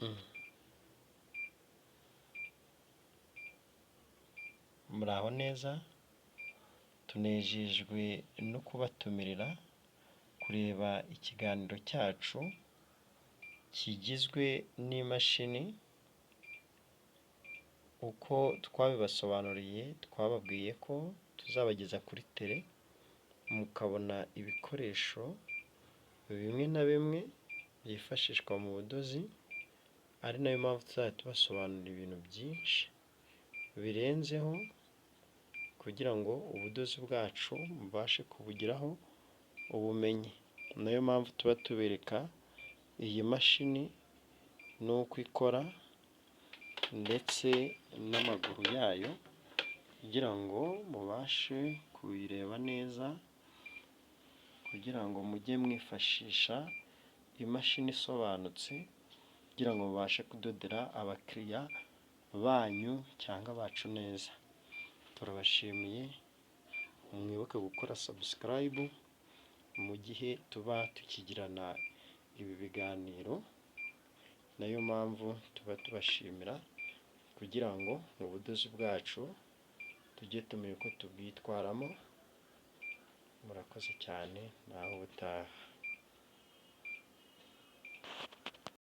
Mm. Muraho neza, tunejejwe no kubatumirira kureba ikiganiro cyacu kigizwe n'imashini. Uko twabibasobanuriye twababwiye ko tuzabageza kuri tele mukabona ibikoresho bimwe na bimwe byifashishwa mu budozi, ari nayo mpamvu tuzajya tubasobanurira ibintu byinshi birenzeho kugira ngo ubudozi bwacu mubashe kubugiraho ubumenyi. Nayo mpamvu tuba tubereka iyi mashini n'uko ikora ndetse n'amaguru yayo kugira ngo mubashe kuyireba neza, kugira ngo mujye mwifashisha imashini isobanutse kugira ngo mubashe kudodera abakiriya banyu cyangwa bacu neza. Turabashimiye, mwibuke gukora subscribe mu gihe tuba tukigirana ibi biganiro. Nayo mpamvu tuba tubashimira kugira ngo mu budozi bwacu tujye tumenya uko tubwitwaramo. Murakoze cyane, naho ubutaha.